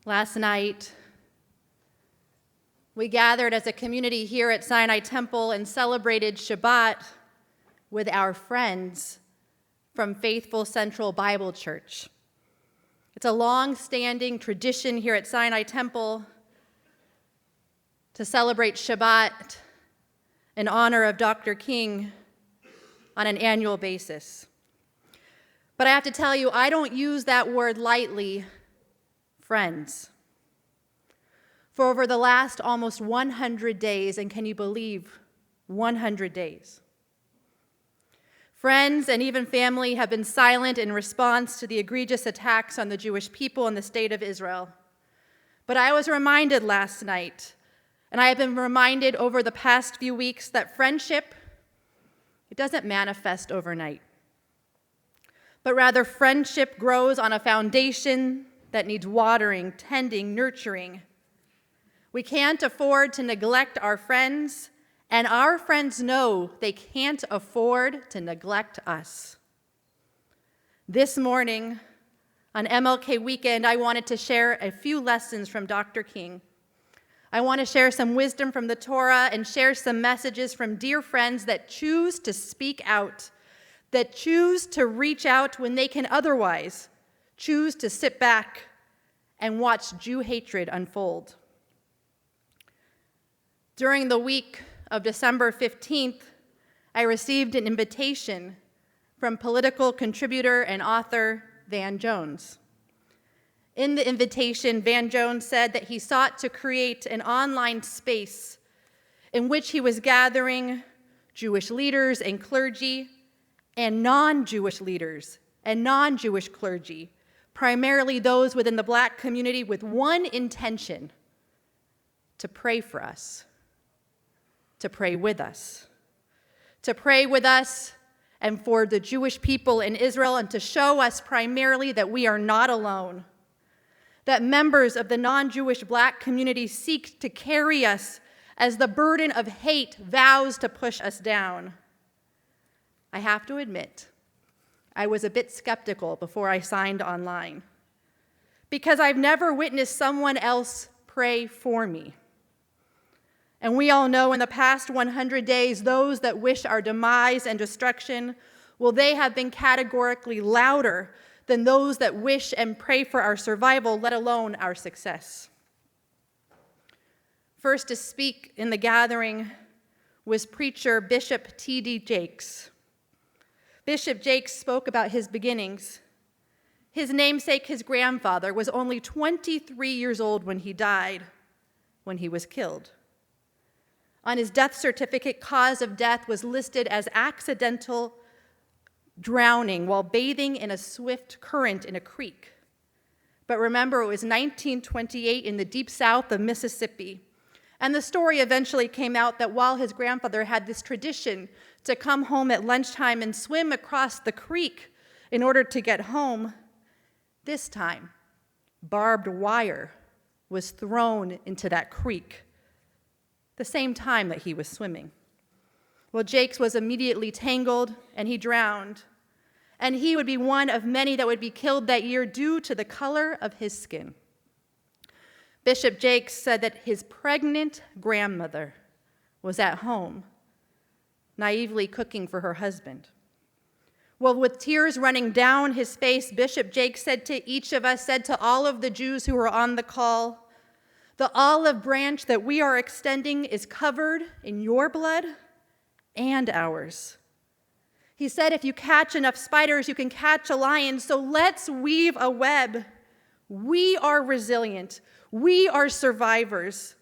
Last night, we gathered as a community here at Sinai Temple and celebrated Shabbat with our friends from Faithful Central Bible Church. It's a long-standing tradition here at Sinai Temple to celebrate Shabbat in honor of Dr. King on an annual basis. But I have to tell you, I don't use that word lightly, friends. For over the last almost 100 days, and can you believe 100 days, friends and even family have been silent in response to the egregious attacks on the Jewish people in the state of Israel. But I was reminded last night, and I have been reminded over the past few weeks, that friendship, it doesn't manifest overnight. But rather, friendship grows on a foundation that needs watering, tending, nurturing. We can't afford to neglect our friends, and our friends know they can't afford to neglect us. This morning, on MLK weekend, I wanted to share a few lessons from Dr. King. I want to share some wisdom from the Torah and share some messages from dear friends that choose to speak out, that choose to reach out when they can otherwise choose to sit back and watch Jew hatred unfold. During the week of December 15th, I received an invitation from political contributor and author Van Jones. In the invitation, Van Jones said that he sought to create an online space in which he was gathering Jewish leaders and clergy and non-Jewish leaders and non-Jewish clergy, primarily those within the Black community, with one intention: to pray for us, to pray with us, to pray with us and for the Jewish people in Israel, and to show us primarily that we are not alone, that members of the non-Jewish Black community seek to carry us as the burden of hate vows to push us down. I have to admit, I was a bit skeptical before I signed online, because I've never witnessed someone else pray for me. And we all know in the past 100 days, those that wish our demise and destruction, well, they have been categorically louder than those that wish and pray for our survival, let alone our success. First to speak in the gathering was preacher Bishop T.D. Jakes. Bishop Jakes spoke about his beginnings. His namesake, his grandfather, was only 23 years old when he died, when he was killed. On his death certificate, cause of death was listed as accidental drowning while bathing in a swift current in a creek. But remember, it was 1928 in the deep south of Mississippi. And the story eventually came out that while his grandfather had this tradition to come home at lunchtime and swim across the creek in order to get home, this time, barbed wire was thrown into that creek the same time that he was swimming. Well, Jakes was immediately tangled and he drowned. And he would be one of many that would be killed that year due to the color of his skin. Bishop Jakes said that his pregnant grandmother was at home, naively cooking for her husband. Well, with tears running down his face, Bishop Jakes said to each of us, said to all of the Jews who were on the call, "The olive branch that we are extending is covered in your blood and ours." He said, if you catch enough spiders, you can catch a lion, so let's weave a web. We are resilient. We are survivors.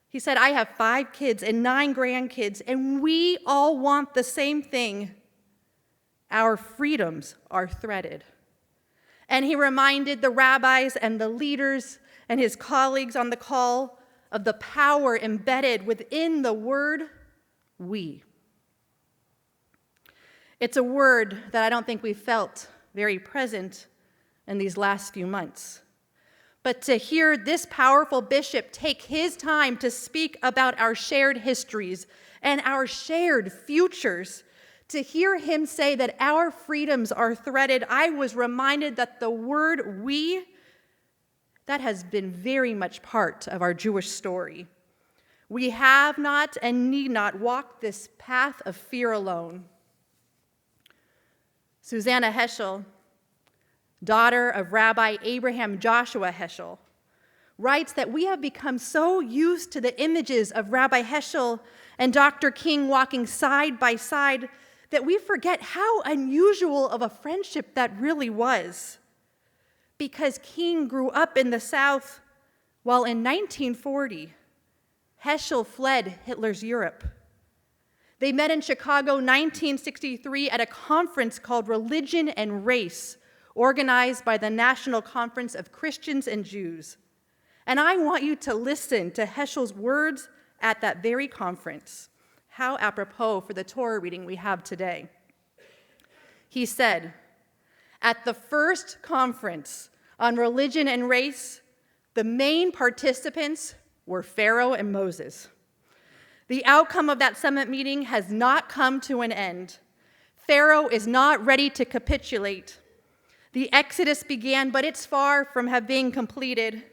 He said, I have 5 kids and 9 grandkids, and we all want the same thing. Our freedoms are threaded. And he reminded the rabbis and the leaders and his colleagues on the call of the power embedded within the word we. It's a word that I don't think we felt very present in these last few months. But to hear this powerful bishop take his time to speak about our shared histories and our shared futures, to hear him say that our freedoms are threaded, I was reminded that the word we That has been very much part of our Jewish story. We have not and need not walk this path of fear alone. Susanna Heschel, daughter of Rabbi Abraham Joshua Heschel, writes that we have become so used to the images of Rabbi Heschel and Dr. King walking side by side that we forget how unusual of a friendship that really was. Because King grew up in the South, while in 1940, Heschel fled Hitler's Europe. They met in Chicago 1963 at a conference called Religion and Race, organized by the National Conference of Christians and Jews. And I want you to listen to Heschel's words at that very conference. How apropos for the Torah reading we have today. He said, "At the first conference on religion and race, the main participants were Pharaoh and Moses. The outcome of that summit meeting has not come to an end. Pharaoh is not ready to capitulate. The Exodus began, but it's far from being completed.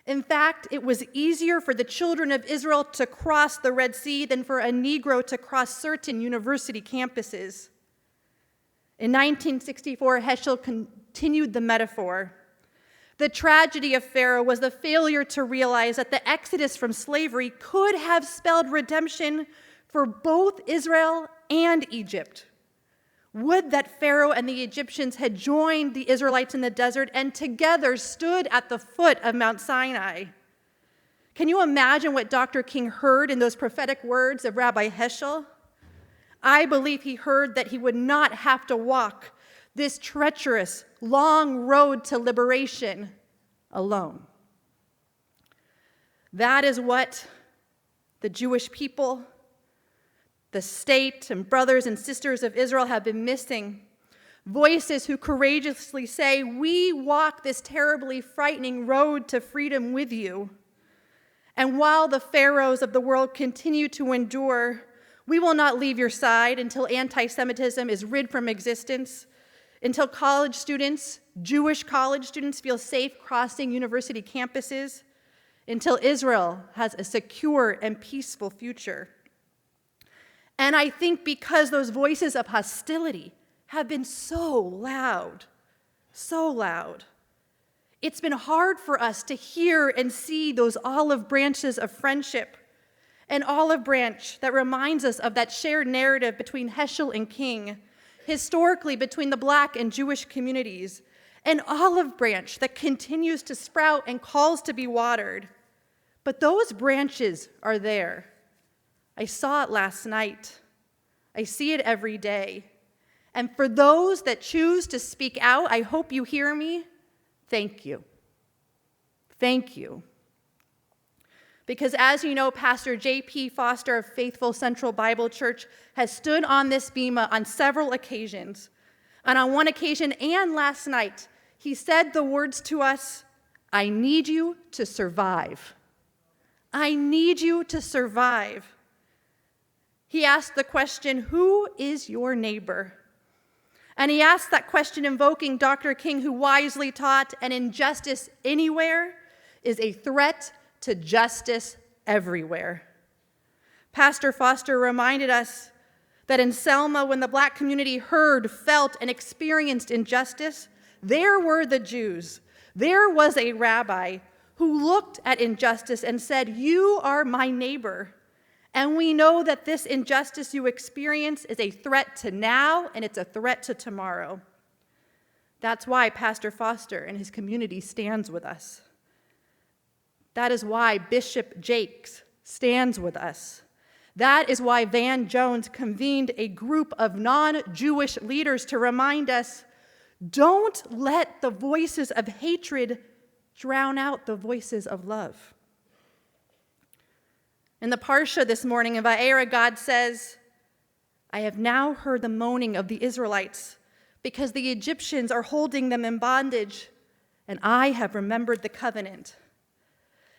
In fact, it was easier for the children of Israel to cross the Red Sea than for a Negro to cross certain university campuses." In 1964, Heschel continued the metaphor. The tragedy of Pharaoh was the failure to realize that the exodus from slavery could have spelled redemption for both Israel and Egypt. Would that Pharaoh and the Egyptians had joined the Israelites in the desert and together stood at the foot of Mount Sinai. Can you imagine what Dr. King heard in those prophetic words of Rabbi Heschel? I believe he heard that he would not have to walk this treacherous, long road to liberation alone. That is what the Jewish people, the state, and brothers and sisters of Israel have been missing. Voices who courageously say, "We walk this terribly frightening road to freedom with you." And while the pharaohs of the world continue to endure, we will not leave your side until anti-Semitism is rid from existence, until college students, Jewish college students, feel safe crossing university campuses, until Israel has a secure and peaceful future. And I think because those voices of hostility have been so loud, it's been hard for us to hear and see those olive branches of friendship, an olive branch that reminds us of that shared narrative between Heschel and King, historically between the Black and Jewish communities, an olive branch that continues to sprout and calls to be watered. But those branches are there. I saw it last night. I see it every day. And for those that choose to speak out, I hope you hear me. Thank you. Thank you. Because as you know, Pastor J.P. Foster of Faithful Central Bible Church has stood on this bema on several occasions. And on one occasion and last night, he said the words to us, "I need you to survive. I need you to survive." He asked the question, "Who is your neighbor?" And he asked that question invoking Dr. King, who wisely taught, "An injustice anywhere is a threat to justice everywhere." Pastor Foster reminded us that in Selma, when the Black community heard, felt, and experienced injustice, there were the Jews. There was a rabbi who looked at injustice and said, "You are my neighbor. And we know that this injustice you experience is a threat to now, and it's a threat to tomorrow." That's why Pastor Foster and his community stands with us. That is why Bishop Jakes stands with us. That is why Van Jones convened a group of non-Jewish leaders to remind us, don't let the voices of hatred drown out the voices of love. In the Parsha this morning in Va'era, God says, "I have now heard the moaning of the Israelites because the Egyptians are holding them in bondage, and I have remembered the covenant."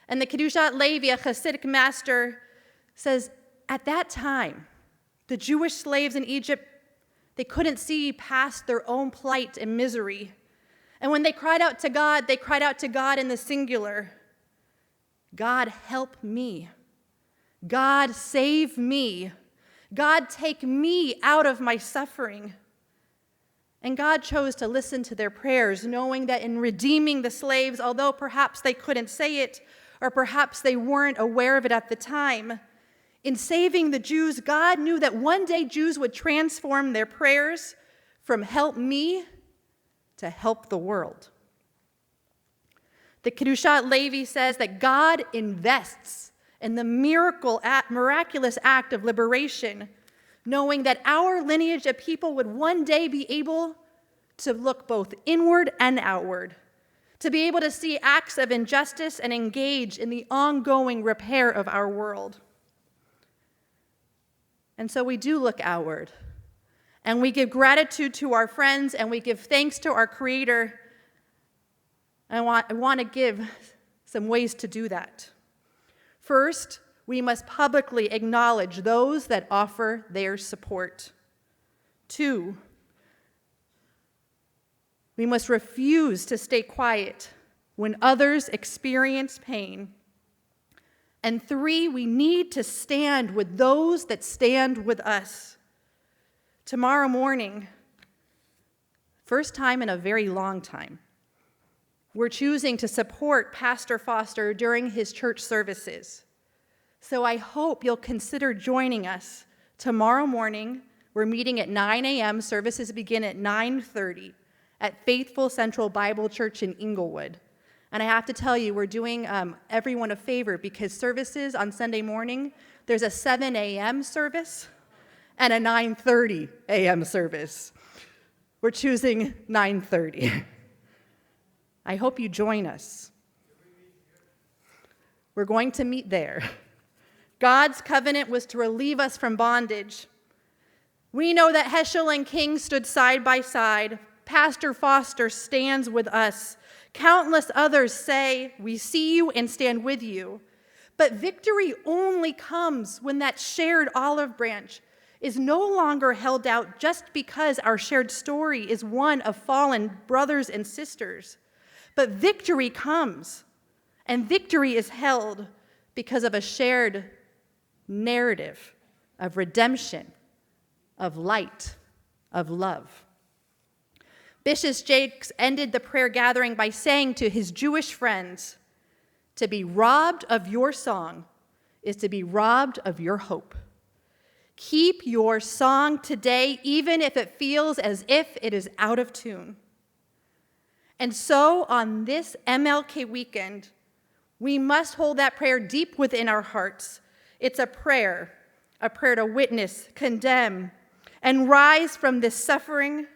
And the Kedushat Levi, a Hasidic master, says, at that time, the Jewish slaves in Egypt, they couldn't see past their own plight and misery. And when they cried out to God, they cried out to God in the singular. God, help me. God, save me. God, take me out of my suffering. And God chose to listen to their prayers, knowing that in redeeming the slaves, although perhaps they couldn't say it, or perhaps they weren't aware of it at the time, in saving the Jews, God knew that one day Jews would transform their prayers from help me to help the world. The Kedushat Levi says that God invests in the miraculous act of liberation, knowing that our lineage of people would one day be able to look both inward and outward, to be able to see acts of injustice and engage in the ongoing repair of our world. And so we do look outward, and we give gratitude to our friends, and we give thanks to our Creator. I want to give some ways to do that. First, we must publicly acknowledge those that offer their support. 2, we must refuse to stay quiet when others experience pain. And 3, we need to stand with those that stand with us. Tomorrow morning, first time in a very long time, we're choosing to support Pastor Foster during his church services. So I hope you'll consider joining us tomorrow morning. We're meeting at 9 a.m. Services begin at 9:30 at Faithful Central Bible Church in Inglewood. And I have to tell you, we're doing everyone a favor because services on Sunday morning, there's a 7 a.m. service and a 9:30 a.m. service. We're choosing 9:30. I hope you join us. We're going to meet there. God's covenant was to relieve us from bondage. We know that Heschel and King stood side by side. Pastor Foster stands with us. Countless others say, we see you and stand with you. But victory only comes when that shared olive branch is no longer held out just because our shared story is one of fallen brothers and sisters. But victory comes, and victory is held because of a shared narrative of redemption, of light, of love. Bishop Jakes ended the prayer gathering by saying to his Jewish friends, to be robbed of your song is to be robbed of your hope. Keep your song today, even if it feels as if it is out of tune. And so on this MLK weekend, we must hold that prayer deep within our hearts. It's a prayer to witness, condemn, and rise from this suffering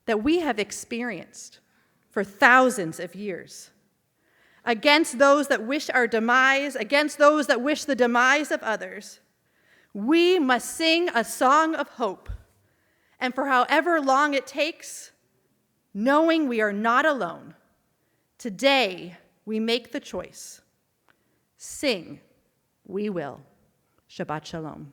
that we have experienced for thousands of years. Against those that wish our demise, against those that wish the demise of others, we must sing a song of hope. And for however long it takes, knowing we are not alone, today we make the choice. Sing, we will. Shabbat Shalom.